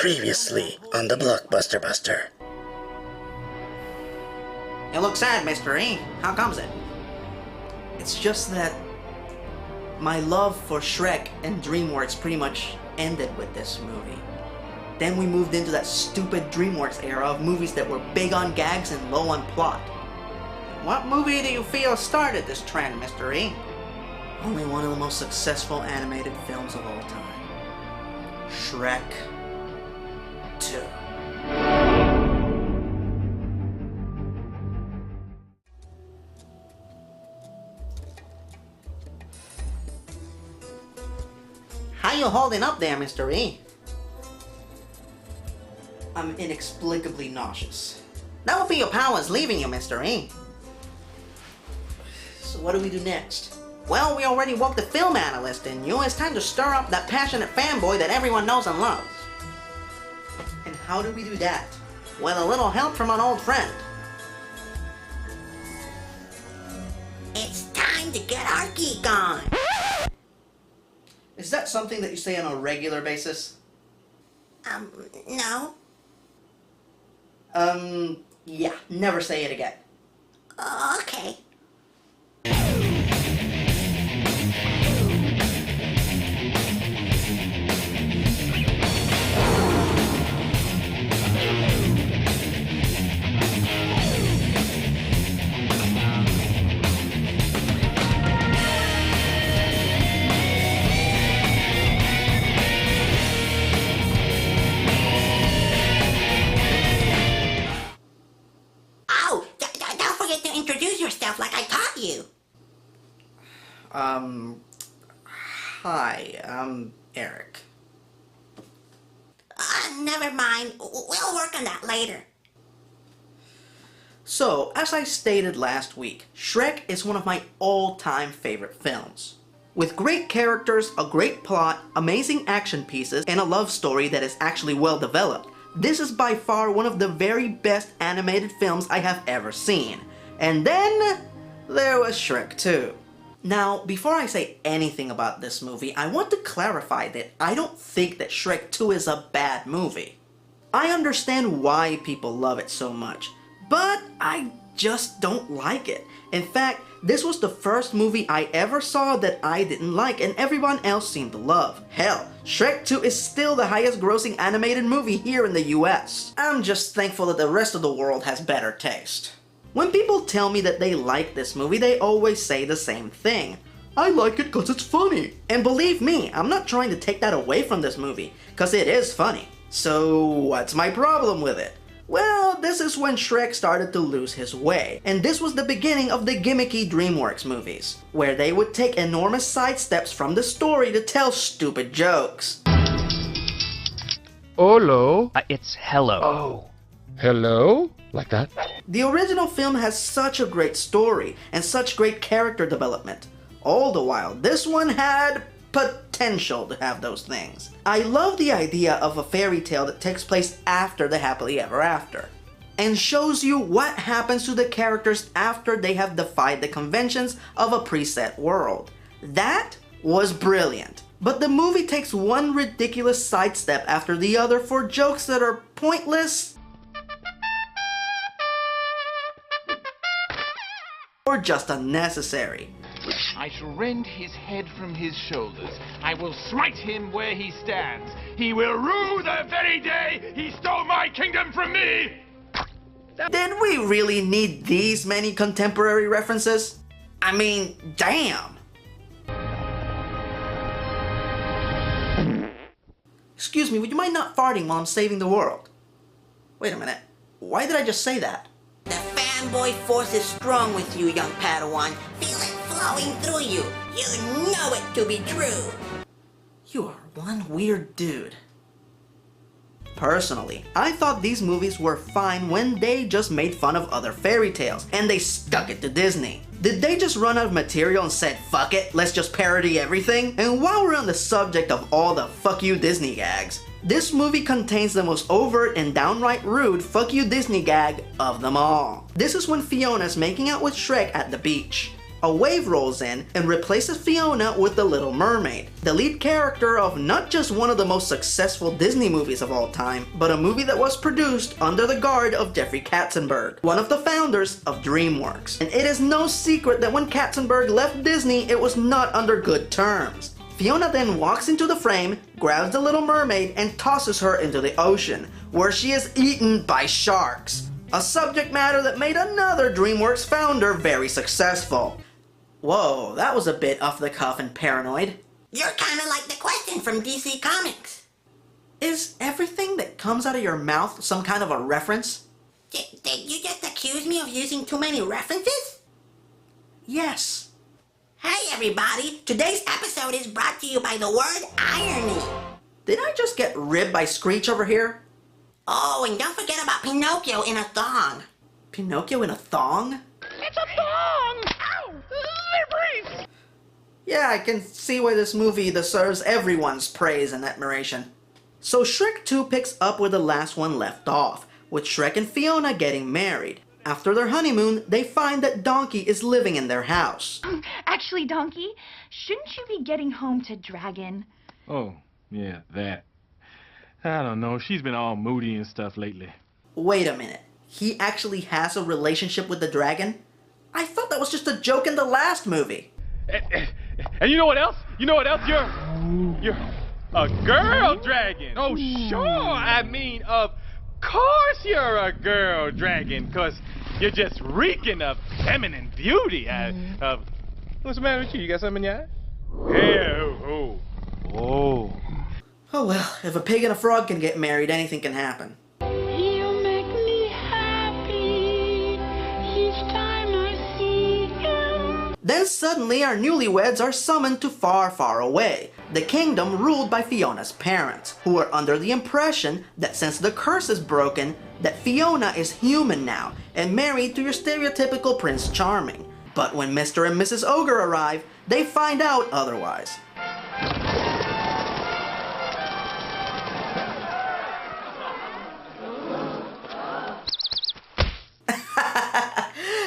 Previously on the Blockbuster Buster. You look sad, Mr. E. How comes it? It's just that my love for Shrek and DreamWorks pretty much ended with this movie. Then we moved into that stupid DreamWorks era of movies that were big on gags and low on plot. What movie do you feel started this trend, Mr. E? Only one of the most successful animated films of all time. Shrek 2. How you holding up there, Mr. E? I'm inexplicably nauseous. That would be your powers leaving you, Mr. E. So what do we do next? Well, we already woke the film analyst in you. It's time to stir up that passionate fanboy that everyone knows and loves. And how do we do that? With a little help from an old friend. It's time to get our geek on. Is that something that you say on a regular basis? No. Yeah, never say it again. Okay. Don't forget to introduce yourself like I taught you. Hi, I'm Eric. Never mind. We'll work on that later. So, as I stated last week, Shrek is one of my all-time favorite films. With great characters, a great plot, amazing action pieces, and a love story that is actually well developed, this is by far one of the very best animated films I have ever seen. And then, there was Shrek 2. Now, before I say anything about this movie, I want to clarify that I don't think that Shrek 2 is a bad movie. I understand why people love it so much, but I just don't like it. In fact, this was the first movie I ever saw that I didn't like and everyone else seemed to love. Hell, Shrek 2 is still the highest grossing animated movie here in the US. I'm just thankful that the rest of the world has better taste. When people tell me that they like this movie, they always say the same thing. I like it cause it's funny. And believe me, I'm not trying to take that away from this movie, cause it is funny. So what's my problem with it? Well, this is when Shrek started to lose his way, and this was the beginning of the gimmicky DreamWorks movies, where they would take enormous sidesteps from the story to tell stupid jokes. Hello? It's hello. Oh. Hello? Like that? The original film has such a great story, and such great character development. All the while, this one had potential to have those things. I love the idea of a fairy tale that takes place after the happily ever after, and shows you what happens to the characters after they have defied the conventions of a preset world. That was brilliant. But the movie takes one ridiculous sidestep after the other for jokes that are pointless or just unnecessary. I shall rend his head from his shoulders. I will smite him where he stands. He will rue the very day he stole my kingdom from me! Did we really need these many contemporary references? I mean, damn! Excuse me, would you mind not farting while I'm saving the world? Wait a minute, why did I just say that? The fanboy force is strong with you, young Padawan. Feel it flowing through you. You know it to be true. You are one weird dude. Personally, I thought these movies were fine when they just made fun of other fairy tales, and they stuck it to Disney. Did they just run out of material and said, fuck it, let's just parody everything? And while we're on the subject of all the fuck you Disney gags, this movie contains the most overt and downright rude fuck you Disney gag of them all. This is when Fiona's making out with Shrek at the beach. a wave rolls in and replaces Fiona with the Little Mermaid, the lead character of not just one of the most successful Disney movies of all time, but a movie that was produced under the guard of Jeffrey Katzenberg, one of the founders of DreamWorks. And it is no secret that when Katzenberg left Disney, it was not under good terms. Fiona then walks into the frame, grabs the Little Mermaid, and tosses her into the ocean, where she is eaten by sharks. A subject matter that made another DreamWorks founder very successful. Whoa, that was a bit off the cuff and paranoid. You're kinda like the Question from DC Comics. Is everything that comes out of your mouth some kind of a reference? Did you just accuse me of using too many references? Yes. Hey everybody, today's episode is brought to you by the word irony. Did I just get ribbed by Screech over here? Oh, and don't forget about Pinocchio in a thong. Pinocchio in a thong? It's a thong! Ow! It breathes! Yeah, I can see why this movie deserves everyone's praise and admiration. So Shrek 2 picks up where the last one left off, with Shrek and Fiona getting married. After their honeymoon, they find that Donkey is living in their house. Actually, Donkey, shouldn't you be getting home to Dragon? Oh, yeah, that. I don't know. She's been all moody and stuff lately. Wait a minute. He actually has a relationship with the dragon? I thought that was just a joke in the last movie. And you know what else? You know what else? You're a girl dragon. Oh, sure. I mean, of course you're a girl dragon, 'cause you're just reeking of feminine beauty. What's the matter with you? You got something in your eye? Yeah, oh. Oh well, if a pig and a frog can get married, anything can happen. You make me happy each time I see you. Then suddenly our newlyweds are summoned to far, far away, the kingdom ruled by Fiona's parents, who are under the impression that since the curse is broken, that Fiona is human now and married to your stereotypical Prince Charming. But when Mr. and Mrs. Ogre arrive, they find out otherwise.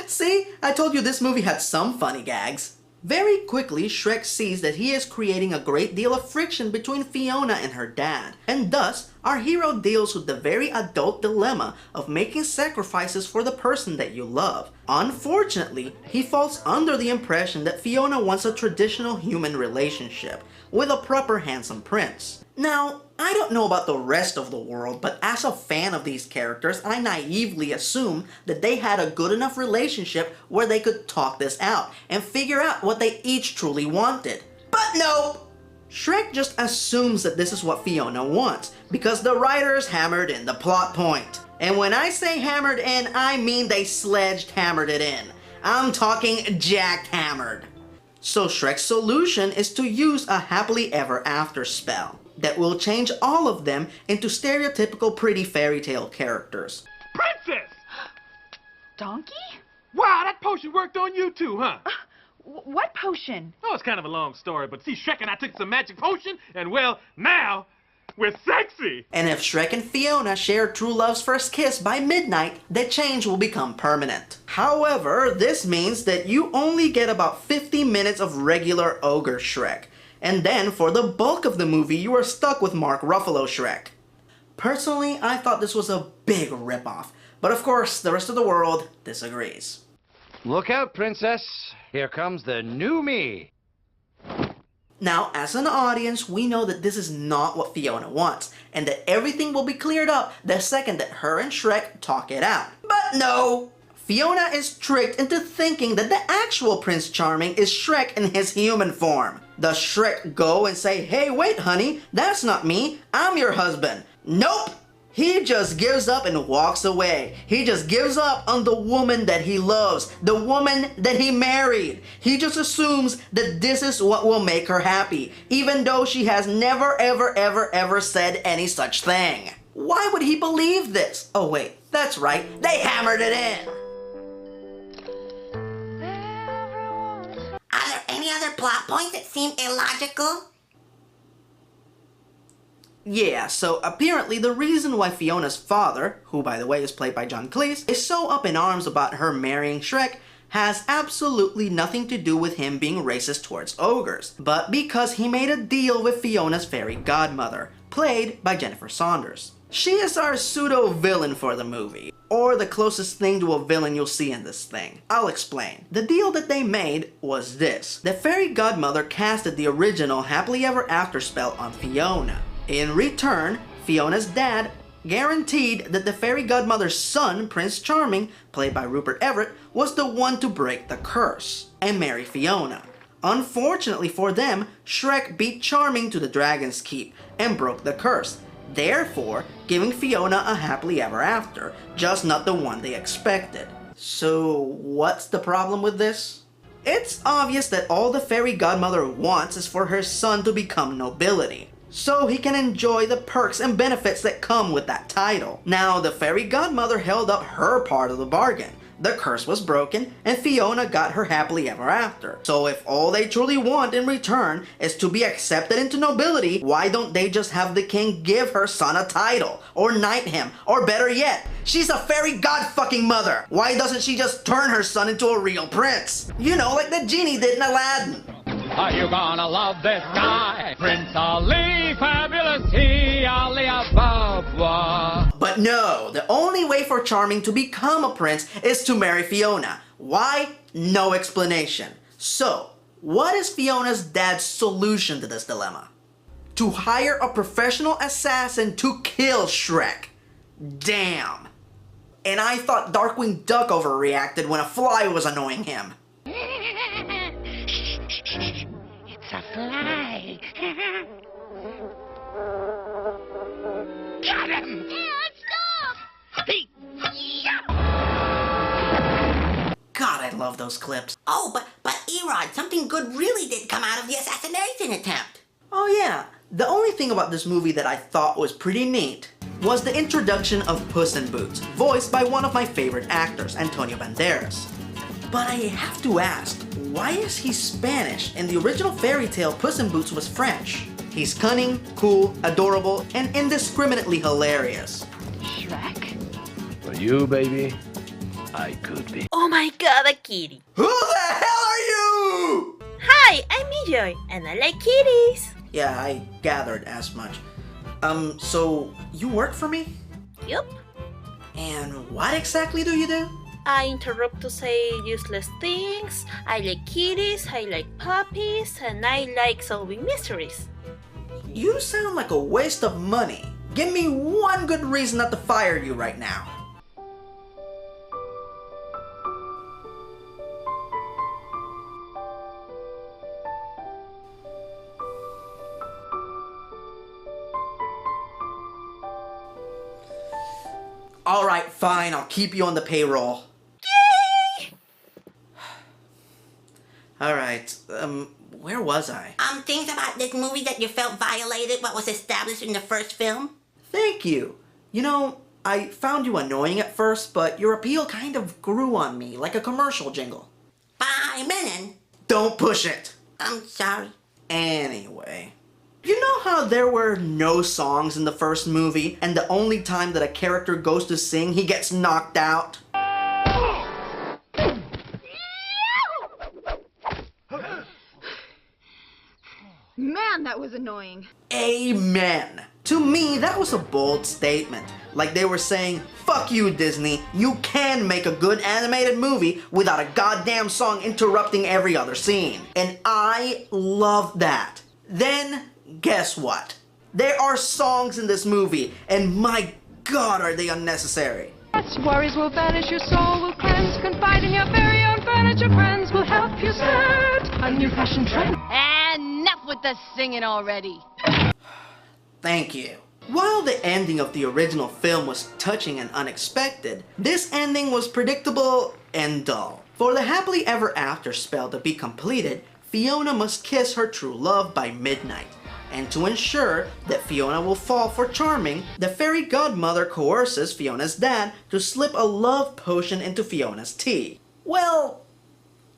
See, I told you this movie had some funny gags. Very quickly, Shrek sees that he is creating a great deal of friction between Fiona and her dad, and thus, our hero deals with the very adult dilemma of making sacrifices for the person that you love. Unfortunately, he falls under the impression that Fiona wants a traditional human relationship with a proper handsome prince. Now, I don't know about the rest of the world, but as a fan of these characters, I naively assumed that they had a good enough relationship where they could talk this out and figure out what they each truly wanted. But nope! Shrek just assumes that this is what Fiona wants, because the writers hammered in the plot point. And when I say hammered in, I mean they sledge-hammered it in. I'm talking jackhammered. So Shrek's solution is to use a happily ever after spell that will change all of them into stereotypical pretty fairy tale characters. Princess! Donkey? Wow, that potion worked on you too, huh? What potion? Oh, it's kind of a long story, but see, Shrek and I took some magic potion, and well, now we're sexy! And if Shrek and Fiona share true love's first kiss by midnight, the change will become permanent. However, this means that you only get about 50 minutes of regular Ogre Shrek. And then, for the bulk of the movie, you are stuck with Mark Ruffalo Shrek. Personally, I thought this was a big ripoff, but of course, the rest of the world disagrees. Look out, princess. Here comes the new me. Now, as an audience, we know that this is not what Fiona wants, and that everything will be cleared up the second that her and Shrek talk it out. But no! Fiona is tricked into thinking that the actual Prince Charming is Shrek in his human form. Does Shrek go and say, "Hey, wait, honey, that's not me, I'm your husband"? Nope! He just gives up and walks away. He just gives up on the woman that he loves, the woman that he married. He just assumes that this is what will make her happy, even though she has never ever said any such thing. Why would he believe this? Oh wait, that's right, they hammered it in. Are there any other plot points that seem illogical? Yeah, so apparently the reason why Fiona's father, who by the way is played by John Cleese, is so up in arms about her marrying Shrek has absolutely nothing to do with him being racist towards ogres, but because he made a deal with Fiona's fairy godmother, played by Jennifer Saunders. She is our pseudo-villain for the movie, or the closest thing to a villain you'll see in this thing. I'll explain. The deal that they made was this. The fairy godmother casted the original Happily Ever After spell on Fiona. In return, Fiona's dad guaranteed that the fairy godmother's son, Prince Charming, played by Rupert Everett, was the one to break the curse and marry Fiona. Unfortunately for them, Shrek beat Charming to the Dragon's Keep and broke the curse, therefore giving Fiona a happily ever after, just not the one they expected. So what's the problem with this? It's obvious that all the fairy godmother wants is for her son to become nobility, so he can enjoy the perks and benefits that come with that title. Now, the fairy godmother held up her part of the bargain. The curse was broken, and Fiona got her happily ever after. So if all they truly want in return is to be accepted into nobility, why don't they just have the king give her son a title, or knight him, or better yet, she's a fairy god-fucking mother! Why doesn't she just turn her son into a real prince? You know, like the genie did in Aladdin. Are you gonna love this guy? Prince Ali, fabulous he, Ali Ababa. But no, the only way for Charming to become a prince is to marry Fiona. Why? No explanation. So, what is Fiona's dad's solution to this dilemma? To hire a professional assassin to kill Shrek. Damn. And I thought Darkwing Duck overreacted when a fly was annoying him. It's a fly. Got him! Stop! God, I love those clips. Oh, but Erod, something good really did come out of the assassination attempt. Oh yeah, the only thing about this movie that I thought was pretty neat was the introduction of Puss in Boots, voiced by one of my favorite actors, Antonio Banderas. But I have to ask, why is he Spanish? In the original fairy tale, Puss in Boots was French. He's cunning, cool, adorable, and indiscriminately hilarious. Shrek? For you, baby, I could be. Oh my god, a kitty. Who the hell are you? Hi, I'm Mijoy, and I like kitties. Yeah, I gathered as much. So you work for me? Yup. And what exactly do you do? I interrupt to say useless things. I like kitties, I like puppies, and I like solving mysteries. You sound like a waste of money. Give me one good reason not to fire you right now. Alright, fine, I'll keep you on the payroll. Yay! Alright, where was I? Things about this movie that you felt violated what was established in the first film? Thank you. You know, I found you annoying at first, but your appeal kind of grew on me, like a commercial jingle. 5 minutes? Don't push it! I'm sorry. Anyway. You know how there were no songs in the first movie, and the only time that a character goes to sing, he gets knocked out? Man, that was annoying. Amen. To me, that was a bold statement. Like they were saying, fuck you, Disney, you can make a good animated movie without a goddamn song interrupting every other scene. And I love that. Then, guess what? There are songs in this movie, and my god are they unnecessary. Worries will vanish, your soul will cleanse. Confide in your very own furniture friends will help you set a new fashion trend. Enough with the singing already. Thank you. While the ending of the original film was touching and unexpected, this ending was predictable and dull. For the happily ever after spell to be completed, Fiona must kiss her true love by midnight. And to ensure that Fiona will fall for Charming, the fairy godmother coerces Fiona's dad to slip a love potion into Fiona's tea. Well,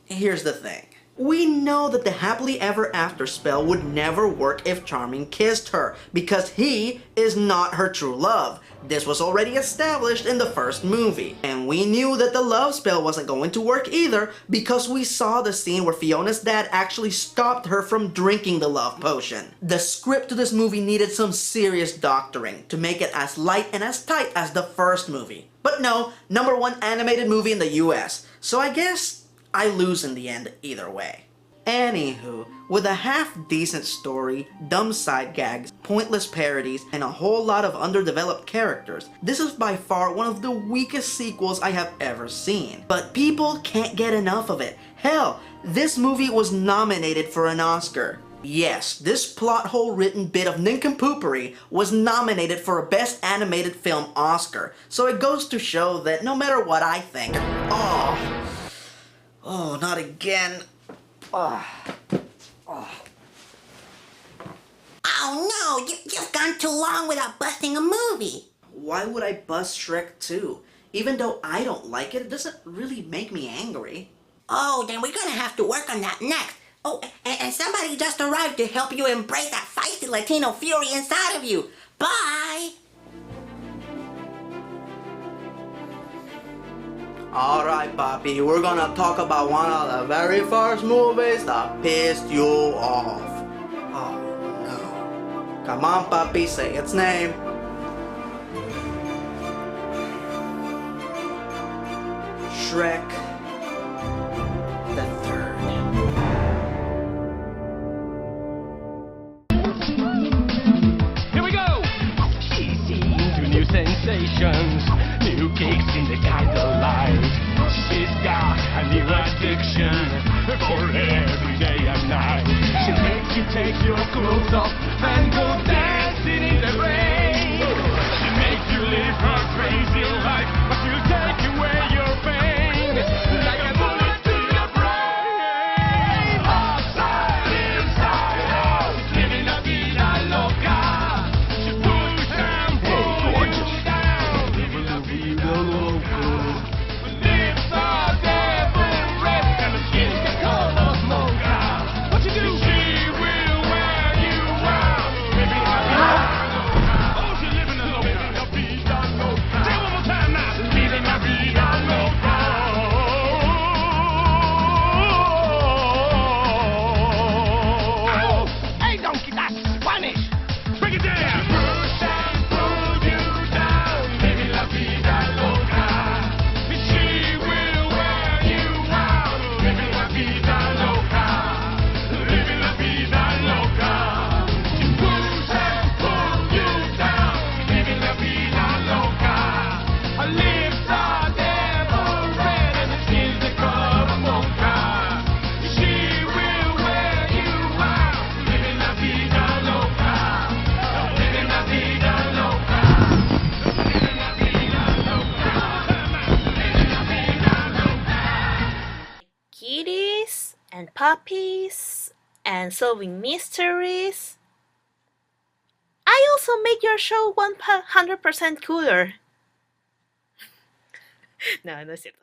here's the thing. We know that the happily ever after spell would never work if Charming kissed her, because he is not her true love. This was already established in the first movie. And we knew that the love spell wasn't going to work either, because we saw the scene where Fiona's dad actually stopped her from drinking the love potion. The script to this movie needed some serious doctoring to make it as light and as tight as the first movie. But no, #1 animated movie in the US, so I guess I lose in the end either way. Anywho, with a half-decent story, dumb side gags, pointless parodies, and a whole lot of underdeveloped characters, this is by far one of the weakest sequels I have ever seen. But people can't get enough of it. Hell, this movie was nominated for an Oscar. Yes, this plot hole-written bit of nincompoopery was nominated for a Best Animated Film Oscar, so it goes to show that no matter what I think, oh, not again. Oh no, you've gone too long without busting a movie. Why would I bust Shrek 2? Even though I don't like it, it doesn't really make me angry. Oh, then we're gonna have to work on that next. Oh, and somebody just arrived to help you embrace that feisty Latino fury inside of you. Bye! Alright, Poppy, we're gonna talk about one of the very first movies that pissed you off. Oh, no. Come on, Poppy, say its name. Shrek the Third. Here we go! Easy into new sensations, new kicks in the candlelight. She's got a new addiction for every day and night. She makes you take your clothes off and go dancing in the rain. She makes you live her crazy life, but she'll take away your pain like a bullet to your brain. Upside, inside out, living la vida loca. She pulls and pulls you down, living la vida loca. Lips are devil red and the skin's the color mocha. What you do? She will wear you out, living la vida loca. Oh, she's living la vida loca. Say it one more time now. Living la vida loca. Hey, donkey, that's Spanish. Break it down. Push and pull you down, living la vida loca. She will wear you out, living la vida loca. Living la vida loca. She push and pull you down, living la vida loca. Her lips are devil red and her skin's the color mocha. She will wear you out, living la vida loca. Living la vida loca. Living la vida loca. Living la vida loca. Kitties and puppies and solving mysteries. I also make your show 100% cooler. No, no es cierto.